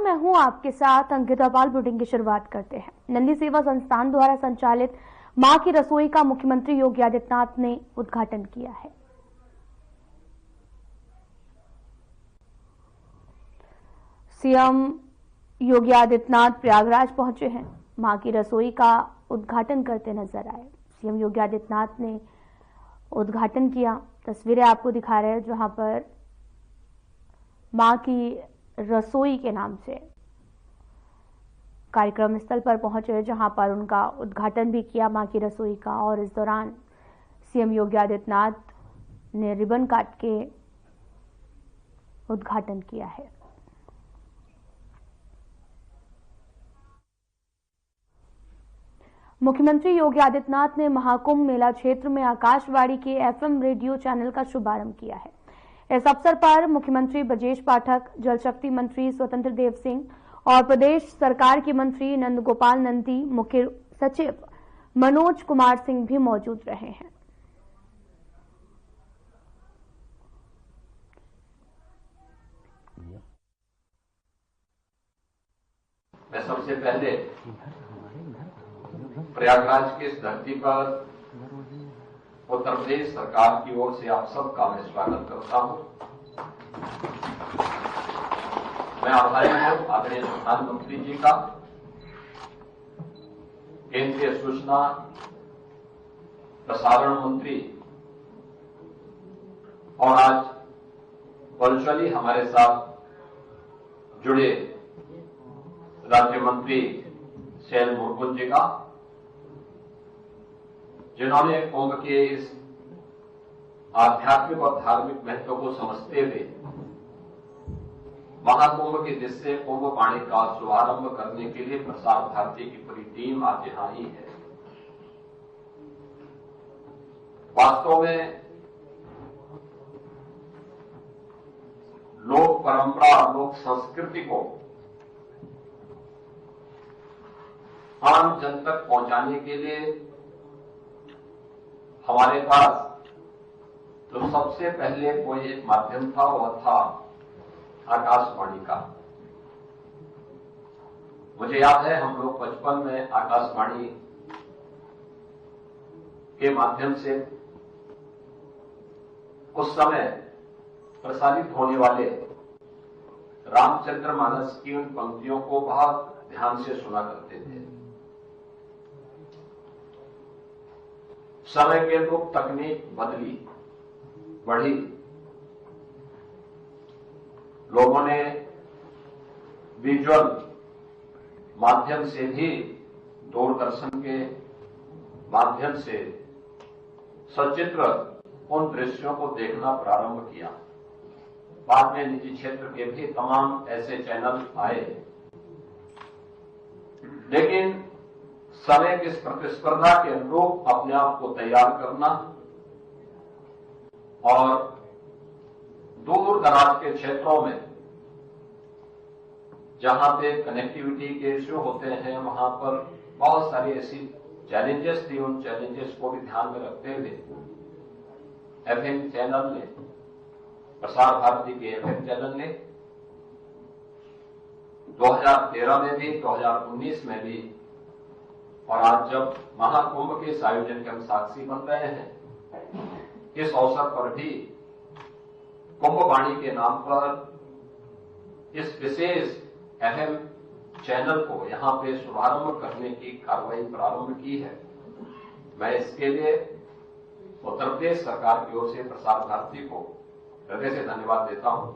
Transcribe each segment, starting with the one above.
मैं हूं आपके साथ अंकिता पाल। बुलेटिन की शुरुआत करते हैं। नंदी सेवा संस्थान द्वारा संचालित मां की रसोई का मुख्यमंत्री योगी आदित्यनाथ ने उद्घाटन किया है। सीएम योगी आदित्यनाथ प्रयागराज पहुंचे हैं। मां की रसोई का उद्घाटन करते नजर आए। सीएम योगी आदित्यनाथ ने उद्घाटन किया। तस्वीरें आपको दिखा रहे हैं जहां पर मां की रसोई के नाम से कार्यक्रम स्थल पर पहुंचे, जहां पर उनका उद्घाटन भी किया मां की रसोई का। और इस दौरान सीएम योगी आदित्यनाथ ने रिबन काट के उद्घाटन किया है। मुख्यमंत्री योगी आदित्यनाथ ने महाकुंभ मेला क्षेत्र में आकाशवाणी के एफएम रेडियो चैनल का शुभारंभ किया है। इस अवसर पर मुख्यमंत्री ब्रजेश पाठक, जल शक्ति मंत्री स्वतंत्र देव सिंह और प्रदेश सरकार के मंत्री नंद गोपाल नंदी, मुख्य सचिव मनोज कुमार सिंह भी मौजूद रहे हैं। मैं सबसे पहले प्रयागराज की इस धरती पर उत्तर प्रदेश सरकार की ओर से आप सबका मैं स्वागत करता हूं। मैं आभारी हूं आदरणीय प्रधानमंत्री जी का, केंद्रीय सूचना प्रसारण मंत्री और आज वर्चुअली हमारे साथ जुड़े राज्य मंत्री शैल मुर्मुन जी का, जिन्होंने कुंभ के इस आध्यात्मिक और धार्मिक महत्व को समझते हुए महाकुंभ के जिससे कुंभ वाणी का शुभारंभ करने के लिए प्रसार भारती की पूरी टीम आज यहां आई है। वास्तव में लोक परंपरा, लोक संस्कृति को आम जन तक पहुंचाने के लिए हमारे पास जो सबसे पहले कोई एक माध्यम था वह था आकाशवाणी का। मुझे याद है हम लोग बचपन में आकाशवाणी के माध्यम से उस समय प्रसारित होने वाले रामचरितमानस की उन पंक्तियों को बहुत ध्यान से सुना करते थे। समय के अनुरूप तकनीक बदली, बढ़ी, लोगों ने विजुअल माध्यम से भी, दूरदर्शन के माध्यम से सचित्र उन दृश्यों को देखना प्रारंभ किया। बाद में निजी क्षेत्र के भी तमाम ऐसे चैनल आए, लेकिन समय की इस प्रतिस्पर्धा के अनुरूप अपने आप को तैयार करना और दूर दराज के क्षेत्रों में जहां पे कनेक्टिविटी के इश्यू होते हैं वहां पर बहुत सारी ऐसी चैलेंजेस थी। उन चैलेंजेस को भी ध्यान में रखते हुए एफएम चैनल ने, प्रसार भारती के एफएम चैनल ने 2013 में भी, 2019 में भी और आज जब महाकुंभ के इस आयोजन के हम साक्षी बन रहे हैं, इस अवसर पर भी कुंभ वाणी के नाम पर इस विशेष एफएम चैनल को यहां पे शुभारंभ करने की कार्रवाई प्रारंभ की है। मैं इसके लिए उत्तर प्रदेश सरकार की ओर से प्रसार भारती को हृदय से धन्यवाद देता हूं।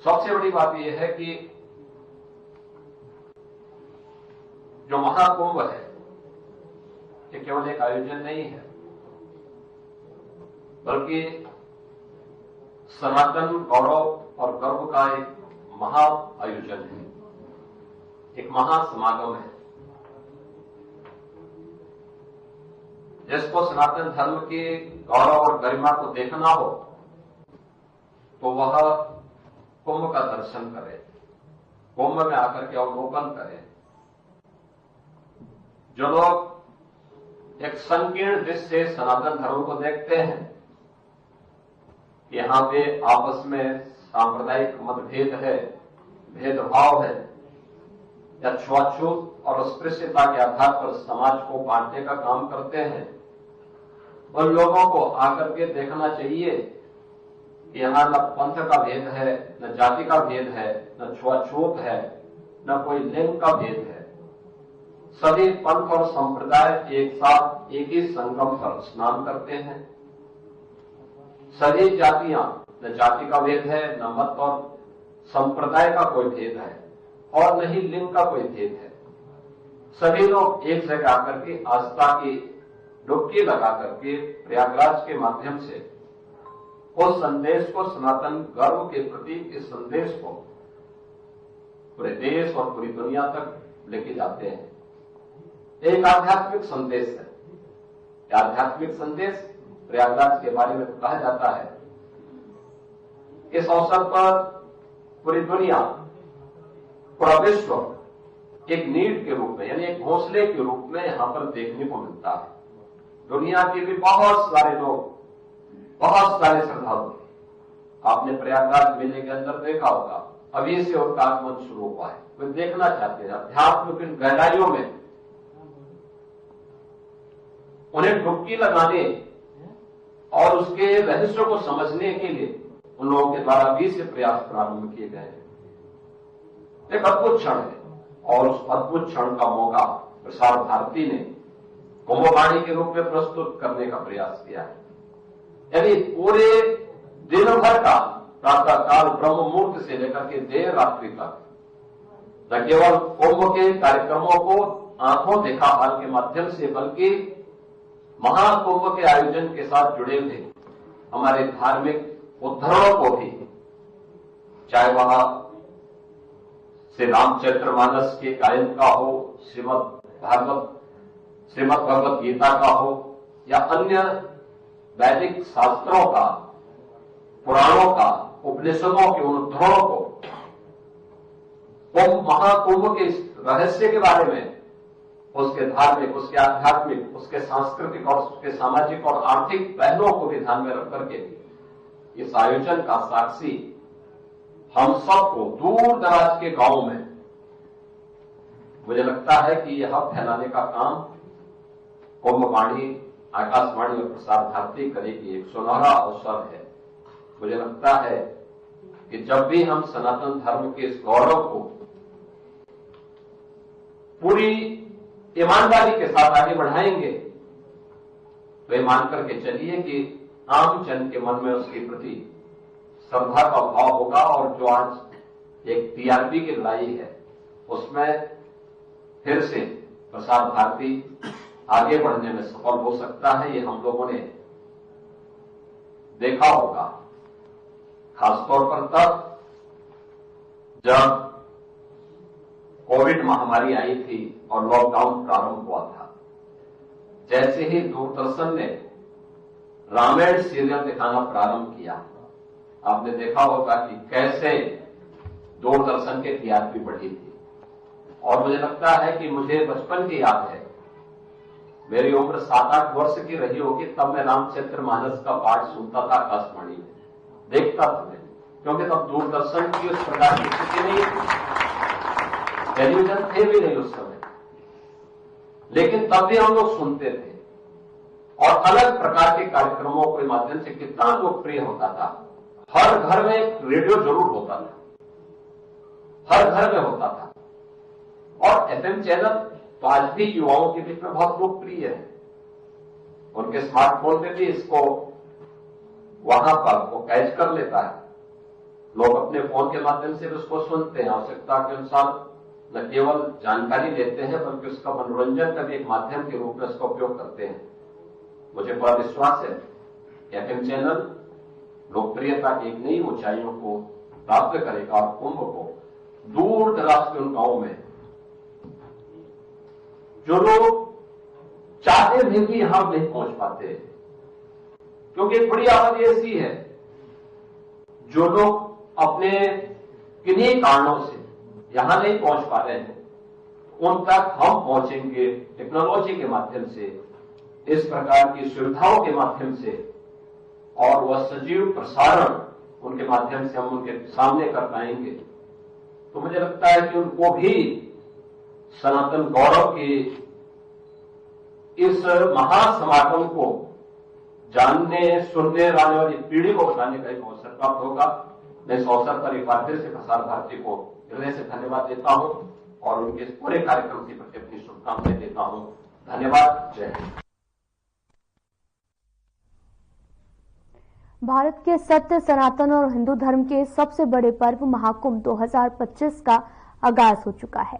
सबसे बड़ी बात यह है कि जो महाकुंभ है ये केवल एक आयोजन नहीं है, बल्कि सनातन गौरव और गर्व का एक महा आयोजन है, एक महासमागम है, जिसको सनातन धर्म के गौरव और गरिमा को देखना हो तो वह कुंभ का दर्शन करे, कुंभ में आकर के अवलोकन करे। जो लोग एक संकीर्ण दृष्टि से सनातन धर्म को देखते हैं, यहाँ पे आपस में सांप्रदायिक मतभेद है, भेदभाव है या छुआछूत और अस्पृश्यता के आधार पर समाज को बांटने का काम करते हैं, उन लोगों को आकर के देखना चाहिए कि यहां न पंथ का भेद है, न जाति का भेद है, न छुआछूत है, न कोई लिंग का भेद है। सभी पंथ और संप्रदाय एक साथ एक ही संगम पर स्नान करते हैं। सभी जातियां, न जाति का भेद है, न मत और संप्रदाय का कोई भेद है और न ही लिंग का कोई भेद है। सभी लोग एक जगह आकर के आस्था की डुबकी लगा करके प्रयागराज के माध्यम से उस संदेश को, सनातन गर्व के प्रतीक इस संदेश को पूरे देश और पूरी दुनिया तक लेके जाते हैं। एक आध्यात्मिक संदेश है। आध्यात्मिक संदेश प्रयागराज के बारे में कहा जाता है। इस अवसर पर पूरी दुनिया, पूरा विश्व एक नीड के रूप में, यानी एक घोंसले के रूप में यहां पर देखने को मिलता है। दुनिया के भी बहुत सारे लोग, बहुत सारे श्रद्धालु, आपने प्रयागराज मेले के अंदर देखा होगा, अभी से उनका आगमन शुरू हुआ है। वे देखना चाहते हैं अध्यात्म की गहराइयों में, उन्हें डुबकी लगाने और उसके रहस्य को समझने के लिए उन लोगों के द्वारा भी से प्रयास प्रारंभ किए गए हैं। एक अद्भुत क्षण है और उस अद्भुत क्षण का मौका प्रसार भारती ने कुंभवाणी के रूप में प्रस्तुत करने का प्रयास किया है। यानी पूरे दिन भर का प्रातःकाल ब्रह्म मुहूर्त से लेकर के देर रात्रि तक न केवल कुंभ के कार्यक्रमों को आंखों देखा हाल के माध्यम से, बल्कि महाकुंभ के आयोजन के साथ जुड़े हुए हमारे धार्मिक उद्धरणों को भी, चाहे वहां श्री रामचरितमानस के गायन का हो, श्रीमद् भगवत गीता का हो या अन्य वैदिक शास्त्रों का, पुराणों का, उपनिषदों के उन उद्धरणों को, महाकुंभ के रहस्य के बारे में, उसके धार्मिक, उसके आध्यात्मिक, उसके सांस्कृतिक और उसके सामाजिक और आर्थिक पहलुओं को भी ध्यान में रख करके इस आयोजन का साक्षी हम सबको दूर दराज के गांवों में, मुझे लगता है कि यह फैलाने का काम कुंभवाणी, आकाशवाणी और प्रसार भारती करेगी। एक सुनहरा अवसर है। मुझे लगता है कि जब भी हम सनातन धर्म के इस गौरव को पूरी ईमानदारी के साथ आगे बढ़ाएंगे, तो ये मान करके चलिए कि आम जन के मन में उसके प्रति श्रद्धा का भाव होगा और जो आज एक टीआरपी की लड़ाई है, उसमें फिर से प्रसार भारती आगे बढ़ने में सफल हो सकता है। ये हम लोगों ने देखा होगा, खासतौर पर तब जब कोविड महामारी आई थी और लॉकडाउन प्रारंभ हुआ था। जैसे ही दूरदर्शन ने रामायण सीरियल दिखाना प्रारंभ किया, आपने देखा होगा कि कैसे दूरदर्शन के टीआरपी बढ़ी थी। और मुझे लगता है कि मुझे बचपन की याद है, मेरी उम्र 7-8 वर्ष की रही होगी, तब मैं रामचरितमानस का पाठ सुनता था आकाशवाणी में, देखता था मैं, क्योंकि तब दूरदर्शन की उस प्रकार की स्थिति नहीं थी, टेलीविजन थे भी नहीं उस समय, लेकिन तब भी हम लोग सुनते थे। और अलग प्रकार के कार्यक्रमों के माध्यम से कितना लोकप्रिय होता था। हर घर में एक रेडियो जरूर होता था, हर घर में होता था। और एफएम चैनल तो आज भी युवाओं के बीच में बहुत लोकप्रिय है। उनके स्मार्टफोन पे भी इसको वहां पर वो कैच कर लेता है। लोग अपने फोन के माध्यम से भी उसको सुनते हैं। आवश्यकता के अनुसार न केवल जानकारी लेते हैं, बल्कि उसका मनोरंजन का भी एक माध्यम के रूप में उसका उपयोग करते हैं। मुझे बड़ा विश्वास है कि एफएम चैनल लोकप्रियता की एक नई ऊंचाइयों को प्राप्त करेगा और कुंभ को दूर दराज के उन गांवों में जो लोग चाहते भी यहां नहीं पहुंच पाते, क्योंकि एक बड़ी आबादी ऐसी है जो लोग अपने किन्हीं कारणों से यहां नहीं पहुंच पा रहे हैं, उन तक हम पहुंचेंगे टेक्नोलॉजी के माध्यम से, इस प्रकार की सुविधाओं के माध्यम से, और वह सजीव प्रसारण उनके माध्यम से हम उनके सामने कर पाएंगे। तो मुझे लगता है कि उनको भी सनातन गौरव के इस महासमागम को जानने सुनने आने वाली पीढ़ी को बताने का एक अवसर प्राप्त होगा। मैं इस अवसर पर एक बार फिर से प्रसार भारती को हृदय से धन्यवाद देता हूं और उनके इस पूरे कार्यक्रम के प्रति अपनी शुभकामनाएं देता हूं। धन्यवाद। जय हिंद। भारत के सत्य, सनातन और हिंदू धर्म के सबसे बड़े पर्व महाकुंभ 2025 का आगाज हो चुका है।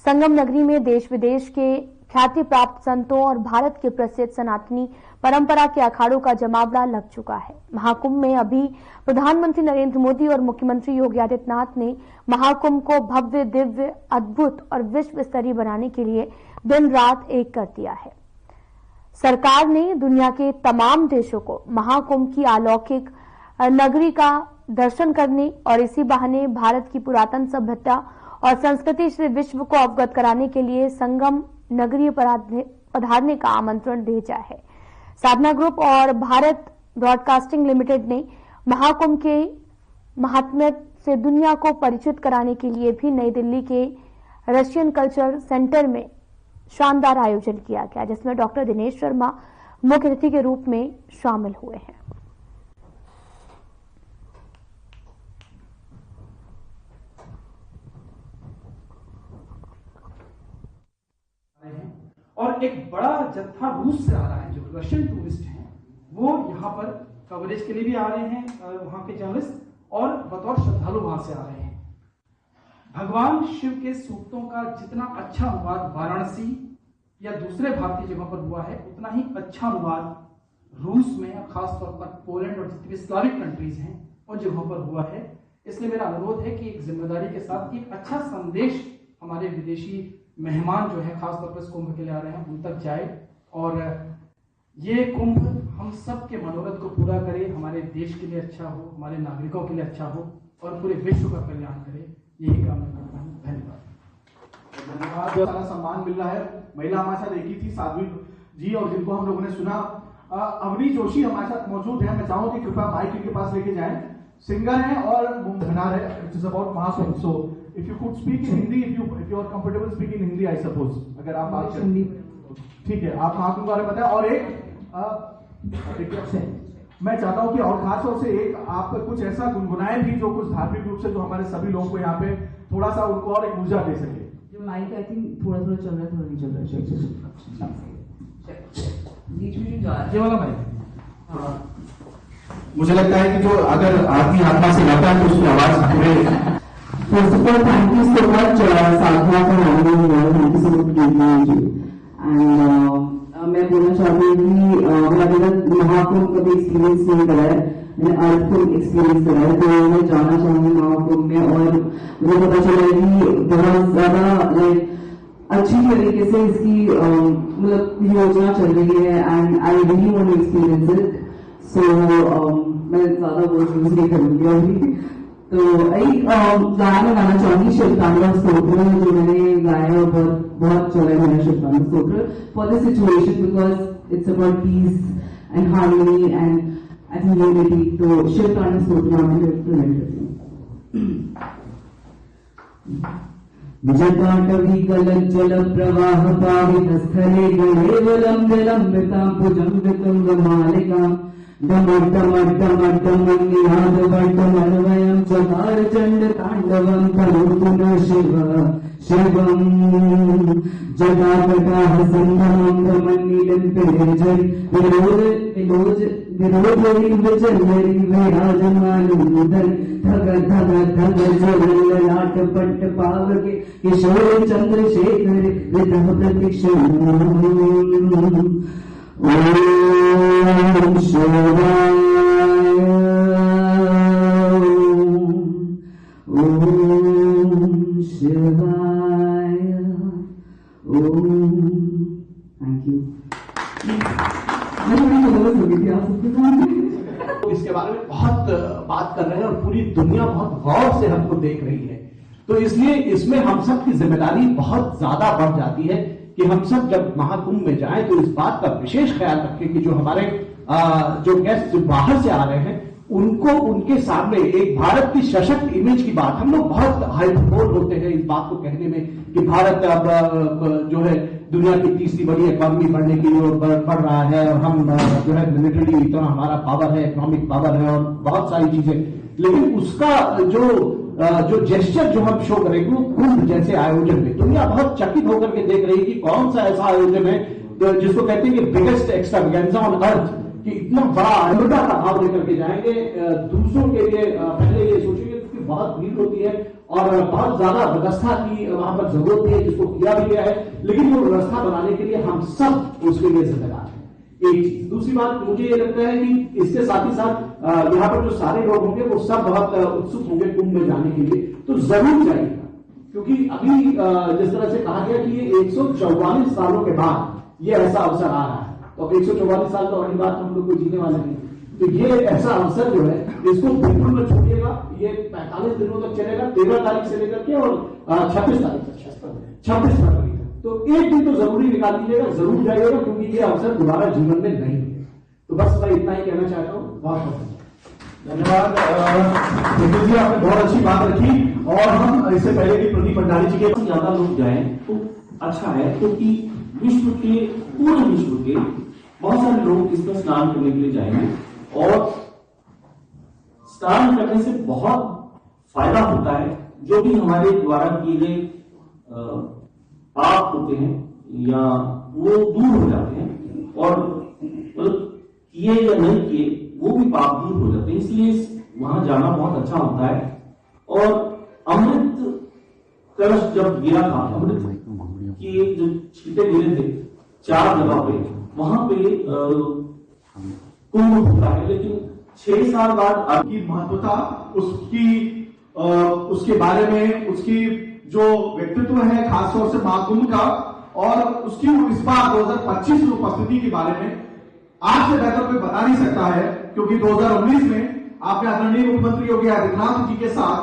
संगम नगरी में देश विदेश के ख्याति प्राप्त संतों और भारत के प्रसिद्ध सनातनी परंपरा के अखाड़ों का जमावड़ा लग चुका है। महाकुंभ में अभी प्रधानमंत्री नरेंद्र मोदी और मुख्यमंत्री योगी आदित्यनाथ ने महाकुंभ को भव्य, दिव्य, अद्भुत और विश्व स्तरीय बनाने के लिए दिन रात एक कर दिया है। सरकार ने दुनिया के तमाम देशों को महाकुंभ की अलौकिक नगरी का दर्शन करने और इसी बहाने भारत की पुरातन सभ्यता और संस्कृति से विश्व को अवगत कराने के लिए संगम नगरी पधारने का आमंत्रण भेजा है। साधना ग्रुप और भारत ब्रॉडकास्टिंग लिमिटेड ने महाकुंभ के महात्म्य से दुनिया को परिचित कराने के लिए भी नई दिल्ली के रशियन कल्चर सेंटर में शानदार आयोजन किया गया, जिसमें डॉक्टर दिनेश शर्मा मुख्य अतिथि के रूप में शामिल हुए हैं। और एक बड़ा जत्था रूस से आ रहा है, जो रशियन टूरिस्ट हैं वो यहाँ पर कवरेज के लिए भी आ रहे हैं, वहाँ के जर्नलिस्ट, और बतौर श्रद्धालु वहां से आ रहे हैं। भगवान शिव के सूक्तों का जितना अच्छा अनुवाद वाराणसी या दूसरे भारतीय जगह पर हुआ है, उतना ही अच्छा अनुवाद रूस में और खासतौर पर पोलैंड और जितनी भी स्लाविक कंट्रीज हैं उन जगहों पर हुआ है। इसलिए मेरा अनुरोध है कि एक जिम्मेदारी के साथ एक अच्छा संदेश हमारे विदेशी मेहमान जो है खासतौर पर इस कुंभ के लिए आ रहे हैं उन तक जाए, और ये कुंभ हम सब के मनोरथ को पूरा करे, हमारे देश के लिए अच्छा हो, हमारे नागरिकों के लिए अच्छा हो और पूरे विश्व का कल्याण करे। यही कामना करता हूँ। धन्यवाद। धन्यवाद। जो सारा सम्मान मिल रहा है, महिला हमारे साथ एक ही थी साध्वी जी, और जिनको हम लोगों ने सुना। अवनी जोशी हमारे साथ मौजूद है। मैं चाहूँ कि कृपया माइक के पास लेके जाएं। सिंगर है और मुंबनार है। It is about Mahakumbh. So if you could speak in Hindi, if you are comfortable speaking in Hindi, I suppose, अगर आप बात करें ठीक है। आप महाकुंभ के बारे में बताएं। और एक मैं चाहता हूं कि और खास तौर से एक आप कुछ ऐसा गुनगुनाएं भी जो कुछ धार्मिक रूप से जो हमारे सभी लोगों को यहाँ पे थोड़ा सा उनको और एक ऊर्जा दे सके। जो माइक आई थिंक थोड़ा थोड़ा चल रहा है, थोड़ा नहीं चल रहा है। ये वाला माइक मुझे लगता है कि जो अगर आदमी आत्मा से गाता है तो उसकी आवाज पूरे। First of all thank you so much Sadhana for having me here. Thank you so much and मैं बोलना चाहती हूँ कि मैंने महाकुंभ कभी एक्सपीरियंस नहीं करा है, मैंने अर्थ एक्सपीरियंस करा है, तो मैं जाना चाहूंगी महाकुंभ में। और मुझे पता चला कि बहुत ज्यादा अच्छी तरीके से इसकी मतलब योजना चल रही है and I really want to experience it. So मैं ज्यादा वो यूज नहीं करूंगी अभी। तो एक गाना गाना चाहूंगी शिवतांडव स्तोत्र, जो मैंने गाया और बहुत चला है मेरा शिवतांडव स्तोत्र for this situation, because it's about piece and harmony and unity. तो शिवतांडव स्तोत्र मैं प्रेजेंट करती हूँ। जटाटवीकल जल प्रवाह पावित स्थले गणेवलंब लंबितां भुजंगतुंगमालिकां डमड्डमड्डमड्डमन्निनादवड्डमन्वयं चकार चण्ड ताण्डवं करोतु न शिवम् जटाकटाः सन्धमं भ्रमन्निलिम्पिरेजरि विरोधरि विजयरि विराजमानोदरि धग धग धग जलललाट पट्ट पावके किशोर चन्द्रशेखर विदः प्रतीक्षणम्। ओम शिवाय ओम शिवाय ओम। Thank you. इसके बारे में बहुत बात कर रहे हैं और पूरी दुनिया बहुत गौर से हमको देख रही है, तो इसलिए इसमें हम सब की जिम्मेदारी बहुत ज्यादा बढ़ जाती है कि हम सब जब महाकुंभ में जाएं तो इस बात का विशेष ख्याल रखें कि जो हमारे जो गेस्ट जो बाहर से आ रहे हैं उनको उनके सामने एक भारत की सशक्त इमेज की बात, हम लोग बहुत हाइपरबोल होते हैं इस बात को कहने में कि भारत अब जो है दुनिया की तीसरी बड़ी इकॉनमी बढ़ने की ओर बढ़ रहा है और हम जो है मिलिट्री इतना हमारा पावर है, इकोनॉमिक पावर है और बहुत सारी चीजें, लेकिन उसका जो जेस्चर जो हम शो करेंगे वो कुंभ जैसे आयोजन में दुनिया बहुत चकित होकर के देख रही है कि कौन सा ऐसा आयोजन है जिसको कहते हैं कि बिगेस्ट एक्सट्रावेगेंजा ऑन अर्थ, कि इतना बड़ा अमृता का भाव लेकर के जाएंगे दूसरों के लिए। पहले ये सोचेंगे क्योंकि बहुत भीड़ होती है और बहुत ज्यादा व्यवस्था की वहां पर जरूरत है, जिसको किया भी गया है, लेकिन वो व्यवस्था बनाने के लिए हम सब उसके लिए जिम्मेदार हैं। एक चीज, दूसरी बात मुझे ये लगता है कि इसके साथ ही साथ यहाँ पर जो सारे लोग होंगे वो सब बहुत उत्सुक होंगे कुंभ में जाने के लिए, तो जरूर जाइएगा, क्योंकि अभी जिस तरह से कहा गया कि ये 144 सालों के बाद ये ऐसा अवसर आ रहा है, तो 144 साल तो बड़ी बात हम लोग को जीने वाले नहीं, तो ये ऐसा अवसर जो है इसको बिल्कुल मत छोड़िएगा। ये 45 दिनों तक चलेगा, 13 तारीख से लेकर के और 26 तारीख तक, 26 फरवरी तक, तो एक दिन तो जरूरी निकाल लीजिएगा, जरूर जाइएगा, क्योंकि ये अवसर दोबारा जीवन में नहीं है। तो बस मैं इतना ही कहना चाहता हूँ। बहुत बहुत धन्यवाद निखिल जी, आपने बहुत अच्छी बात रखी। और हम इससे पहले कि प्रदीप भंडारी जी के ज्यादा लोग जाएं तो अच्छा है, क्योंकि विश्व के पूरे विश्व के बहुत सारे लोग इसमें स्नान करने के लिए जाएंगे और स्नान करने से बहुत फायदा होता है। जो भी हमारे द्वारा किए गए पाप होते हैं या वो दूर हो जाते हैं, और मतलब किए या नहीं किए वो भी पाप दूर हो जाते हैं, इसलिए वहां जाना बहुत अच्छा होता है। और अमृत कलश जब गिरा था, अमृत की जो छींटे गिरे थे 4 जगह पे, वहां पे कुंभ होता है, लेकिन 6 साल बाद की महत्वता, उसके बारे में, उसकी जो व्यक्तित्व है खासतौर से महाकुंभ का, और उसकी इस बार 2025 में उपस्थिति के बारे में आज से बेहतर कोई बता नहीं सकता है, क्योंकि 2019 में आपने आदरणीय मुख्यमंत्री योगी आदित्यनाथ जी के साथ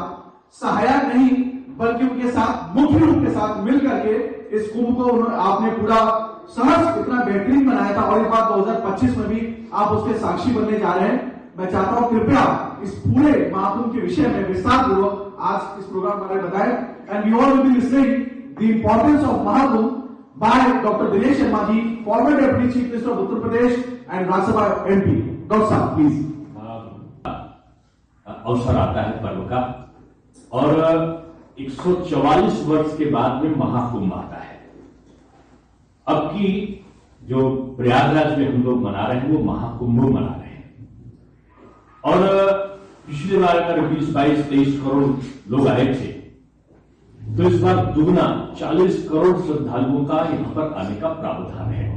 सहायक नहीं बल्कि उनके साथ मुख्य रूप के साथ मिलकर के इस कुंभ को आपने पूरा सहज इतना बेहतरीन बनाया था, और इस बार 2025 में भी आप उसके साक्षी बनने जा रहे हैं। मैं चाहता हूं कृपया इस पूरे महाकुंभ के विषय में विस्तार पूर्वक आज इस प्रोग्राम के बारे में बताएं। And we all will be listening the importance of Mahakumbh by doctor Dinesh Sharma ji, former deputy chief minister of Uttar Pradesh and Rajya Sabha MP। Doctor साहब प्लीज। अवसर आता है पर्व का, और 144 वर्ष के बाद में महाकुंभ आता है। अब की जो प्रयागराज में हम लोग मना रहे हैं वो महाकुंभ मना रहे हैं, और पिछले बार अगर 20, 22, 23 करोड़ लोग आए थे, तो इस बार दुगना 40 करोड़ श्रद्धालुओं का यहां पर आने का प्रावधान है।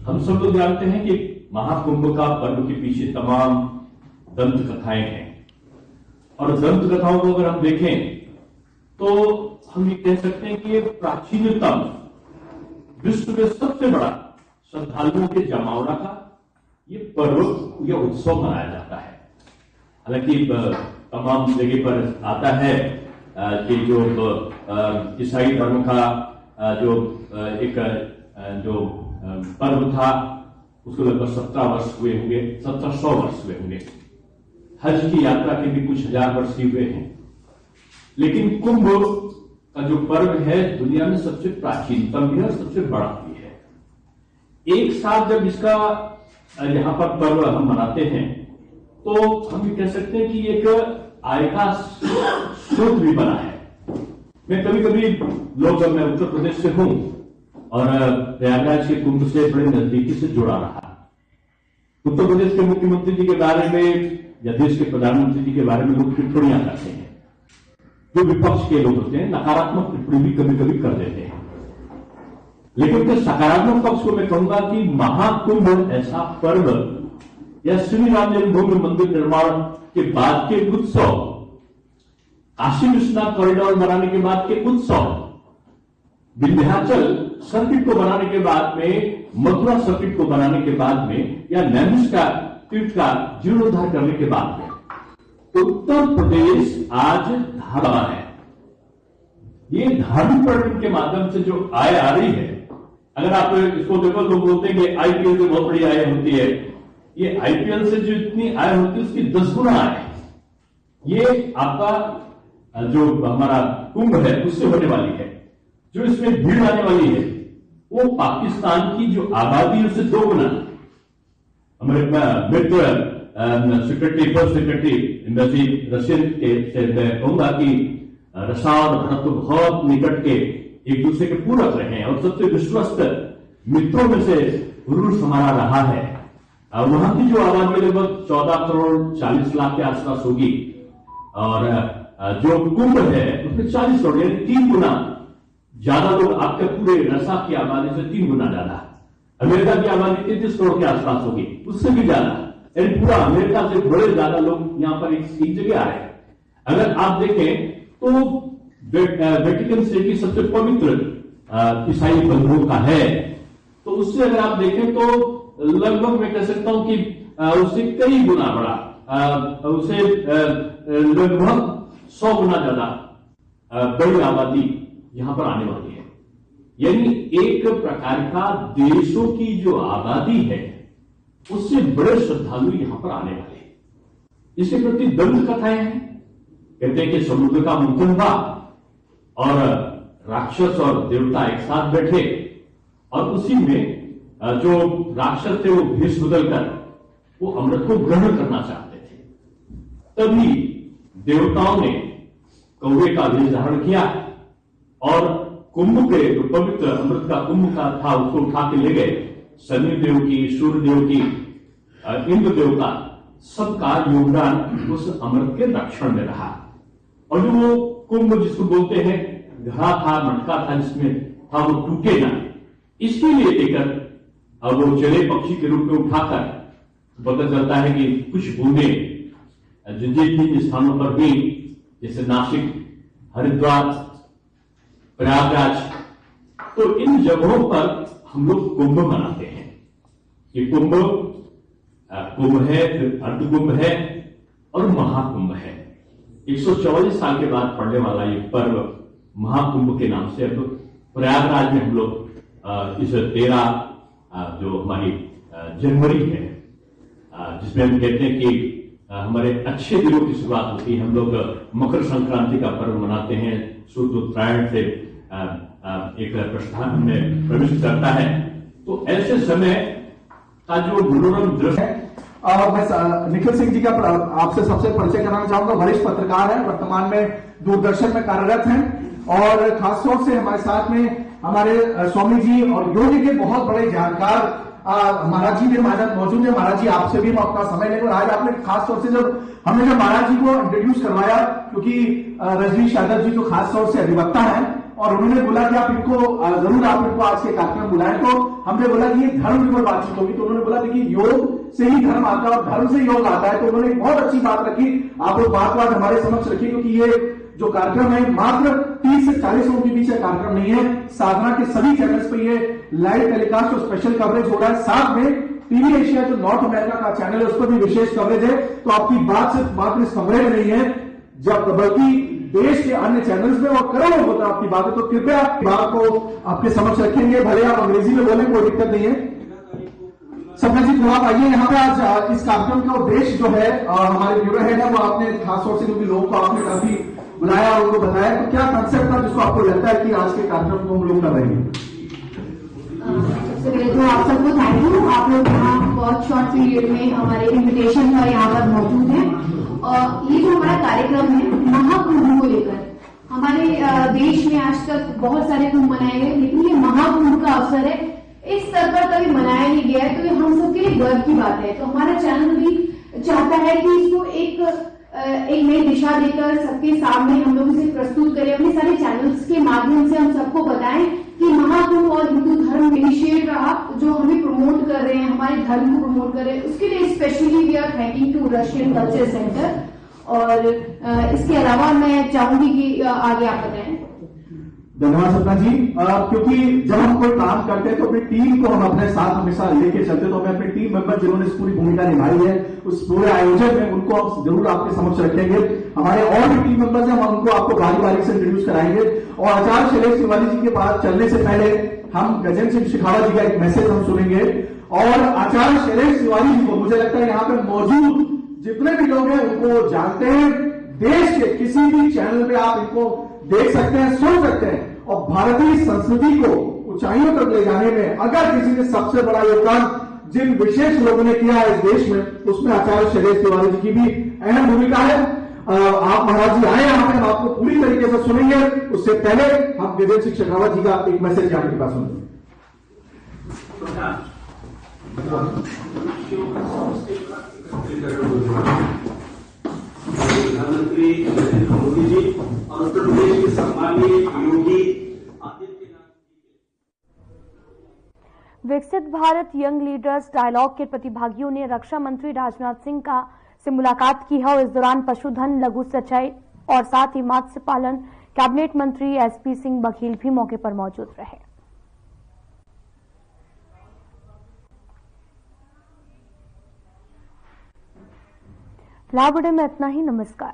हम सब लोग जानते हैं कि महाकुंभ का पर्व के पीछे तमाम दंत कथाएं हैं, और दंत कथाओं को अगर हम देखें तो हम ये कह सकते हैं कि प्राचीनतम, विश्व में सबसे बड़ा श्रद्धालुओं के जमावड़ा का ये पर्व या उत्सव मनाया जाता है। हालांकि तमाम जगह पर आता है कि जो ईसाई धर्म का जो एक जो पर्व था उसको लगभग 17 वर्ष हुए होंगे, 1700 वर्ष हुए होंगे। हज की यात्रा के भी कुछ हजार वर्ष ही हुए हैं, लेकिन कुंभ का जो पर्व है दुनिया में सबसे प्राचीनतम भी है और सबसे बड़ा भी है। एक साथ जब इसका यहां पर पर्व हम मनाते हैं तो हम ये कह सकते हैं कि एक आय का स्रोत भी बना है। मैं कभी कभी लोग, मैं उत्तर प्रदेश से हूं और प्रयागराज के कुंभ से बड़े नजदीकी से जुड़ा रहा। उत्तर प्रदेश के मुख्यमंत्री जी के बारे में या देश के प्रधानमंत्री जी के बारे में लोग टिप्पणियां करते हैं, जो विपक्ष के लोग होते हैं नकारात्मक टिप्पणी भी कभी कभी कर देते हैं। लेकिन उसके सकारात्मक पक्ष को मैं कहूंगा कि महाकुंभ ऐसा पर्व या श्री राम जन्मभूमि मंदिर निर्माण के बाद के उत्सव, काशी विश्वनाथ कॉरिडोर बनाने के बाद के उत्सव, विंध्याचल सर्किट को बनाने के बाद में, मथुरा सर्किट को बनाने के बाद में, या नैमिषारण्य तीर्थ का जीर्णोद्धार करने के बाद में उत्तर प्रदेश आज धारा है। ये धार्मिक पर्यटन के माध्यम से जो आय आ रही है, अगर आप इसको देखो तो बोलते हैं कि आय की बहुत बड़ी आय होती है, ये आईपीएल से जो इतनी आय होती है उसकी 10 गुना आय है। ये आपका जो हमारा कुंभ है उससे होने वाली है। जो इसमें भीड़ आने वाली है वो पाकिस्तान की जो आबादी है उससे 2 गुना। हमारे मित्र secretary first secretary embassy Russian से मैं कहूंगा कि रशिया और भारत तो बहुत निकट के एक दूसरे के पूरक रहे हैं और सबसे विश्वस्त मित्रों में से रूस हमारा रहा है। वहां की जो आबादी लगभग 14 करोड़ 40 लाख के आसपास होगी और जो कुंभ है उसमें 40 करोड़ यानी 3 गुना ज्यादा लोग आपके पूरे रशिया की आबादी से 3 गुना ज्यादा। अमेरिका की आबादी 33 करोड़ के आसपास होगी, उससे भी ज्यादा, यानी पूरा अमेरिका से बड़े ज्यादा लोग यहां पर एक जगह आ रहे हैं। अगर आप देखें तो वेटिकन सिटी की सबसे पवित्र ईसाई बंधुओं का है, तो उससे अगर आप देखें तो लगभग मैं कह सकता हूं कि उससे कई गुना बड़ा, उसे लगभग 100 गुना ज्यादा बड़ी आबादी यहां पर आने वाली है। यानी एक प्रकार का देशों की जो आबादी है उससे बड़े श्रद्धालु यहां पर आने वाले हैं। इसके प्रति दंत कथाएं हैं। कहते हैं कि समुद्र का मंथन हुआ और राक्षस और देवता एक साथ बैठे और उसी में जो राक्षस थे वो भेष बदलकर वो अमृत को ग्रहण करना चाहते थे। तभी देवताओं ने कौवे का वेश धारण किया और कुंभ के जो पवित्र अमृत का कुंभ का था उसको उठा के ले गए। शनि देव की, सूर्य देव की, इंद्र देव का सबका योगदान उस अमृत के रक्षण में रहा। और जो वो कुंभ जिसको बोलते हैं घड़ा था, मटका था जिसमें था, वो टूटे ना, इसके लिए लेकर अब वो जले पक्षी के रूप में उठाकर पता चलता है कि कुछ बूंदे जिन स्थानों पर भी, जैसे नासिक, हरिद्वार, प्रयागराज, तो इन जगहों पर हम लोग कुंभ मनाते हैं। ये कुंभ है, फिर अर्धकुंभ है और महाकुंभ है। 144 साल के बाद पड़ने वाला ये पर्व महाकुंभ के नाम से अब प्रयागराज में हम लोग इस 13 जो हमारी जनवरी है, जिसमें हम कहते हैं कि हमारे अच्छे दिनों की शुरुआत होती है। हम लोग मकर संक्रांति का पर्व मनाते हैं, सूर्य उत्तरायण से एक प्रस्थान में प्रवेश करता है। तो ऐसे समय का जो मनोरम दृश्य है, मैं निखिल सिंह जी का आपसे सबसे परिचय कराना चाहूंगा। वरिष्ठ पत्रकार हैं, वर्तमान में दूरदर्शन में कार्यरत हैं और खासतौर से हमारे साथ में हमारे स्वामी जी और योग के बहुत बड़े जानकार महाराज जी भी मौजूद है। महाराज जी, आपसे भी मैं अपना समय लेकर आज आपने खासतौर से हमने जब महाराज जी को इंट्रोड्यूस करवाया, क्योंकि रजनीश यादव जी जो खासतौर से अधिवक्ता है और उन्होंने बोला कि आप इनको जरूर आप इनको आज के कार्यक्रम बुलाएं, तो हमने बोला कि ये धर्म की बातचीत होगी। तो उन्होंने बोला देखिए योग से ही धर्म आता है और धर्म से योग आता है। तो उन्होंने बहुत अच्छी बात रखी। आप लोग बात हमारे समक्ष रखिए, क्योंकि ये जो कार्यक्रम है मात्र 30 से 40 लोगों के बीच का कार्यक्रम नहीं है। साधना के सभी चैनल्स पे ये लाइव टेलीकास्ट और स्पेशल कवरेज हो रहा है। साथ में टीवी एशिया जो नॉर्थ अमेरिका का चैनल है उस पर भी विशेष कवरेज है। तो आपकी बात सिर्फ मात्र इस कमरे में नहीं है, जब बल्कि देश के अन्य चैनल्स में और करोड़ों होता है आपकी बात है। तो कृपया बात को आपके समक्ष रखेंगे, भले आप अंग्रेजी में बोलें, कोई दिक्कत नहीं है। सपना जी, थोड़ा आप आइए यहाँ पे। आज इस कार्यक्रम का उद्देश्य जो है हमारे ब्यूरो हेड है वो आपने खासतौर से क्योंकि लोगों को आपने काफी बुलाया और उनको बताया, तो क्या कंसेप्ट था जिसको आपको लगता है कि आज के कार्यक्रम को हम लोग कर रहे हैं? सबसे पहले तो आप सबको थैंक यू। आप लोग यहाँ बहुत शॉर्ट पीरियड में हमारे इन्विटेशन पर यहाँ पर मौजूद हैं। और ये जो हमारा कार्यक्रम है महाकुंभ को लेकर, हमारे देश में आज तक बहुत सारे कुंभ मनाए गए, लेकिन ये महाकुंभ का अवसर है, इस स्तर पर कभी मनाया नहीं गया है, तो ये हम सबके लिए गर्व की बात है। तो हमारा चैनल भी चाहता है कि इसको एक नई दिशा देकर सबके सामने हम लोग इसे प्रस्तुत करें। अपने सारे चैनल्स के माध्यम से हम सबको बताएं कि महाकुंभ और हिंदू धर्म इनिशिएट रहा, जो हमें प्रमोट कर रहे हैं, हमारे धर्म को प्रमोट कर रहे हैं। उसके लिए specially we are thanking to Russian culture centre. और इसके अलावा मैं चाहूंगी कि आगे आप बताएं। धन्यवाद सपना जी। क्योंकि जब हम कोई काम करते हैं तो अपनी टीम को हम अपने साथ हमेशा लेके चलते, तो हमें अपनी टीम मेंबर जिन्होंने इस पूरी भूमिका निभाई है उस पूरे आयोजन में, उनको हम जरूर आपके समक्ष रखेंगे। हमारे और भी टीम मेंबर्स हैं, हम उनको आपको बारी बारी से इंट्रोड्यूस कराएंगे। और आचार्य शैलेश तिवारी जी के पास चलने से पहले हम गजेंद्र सिंह शेखावत जी का एक मैसेज हम सुनेंगे और आचार्य शैलेश तिवारी जी को मुझे लगता है यहाँ पे मौजूद जितने भी लोग हैं उनको जानते हैं। देश के किसी भी चैनल पे आप इनको देख सकते हैं, सुन सकते हैं, और भारतीय संस्कृति को ऊंचाइयों तक ले जाने में अगर किसी ने सबसे बड़ा योगदान जिन विशेष लोगों ने किया है इस देश में, उसमें आचार्य शैलेश तिवारी जी की भी अहम भूमिका है। आप महाराज जी आए यहाँ पे, हम आपको पूरी तरीके से सुनेंगे। उससे पहले हम गजेंद्र सिंह शेखावत जी का एक मैसेज आपके पास सुनेंगे। प्रधानमंत्री नरेंद्र मोदी जी और उत्तर प्रदेश के सम्माननीय योगी आदित्यनाथ जी। विकसित भारत यंग लीडर्स डायलॉग के प्रतिभागियों ने रक्षा मंत्री राजनाथ सिंह से मुलाकात की है और इस दौरान पशुधन, लघु सिंचाई और साथ ही मत्स्य पालन कैबिनेट मंत्री एसपी सिंह बघेल भी मौके पर मौजूद रहे। फिलहाल में इतना ही। नमस्कार।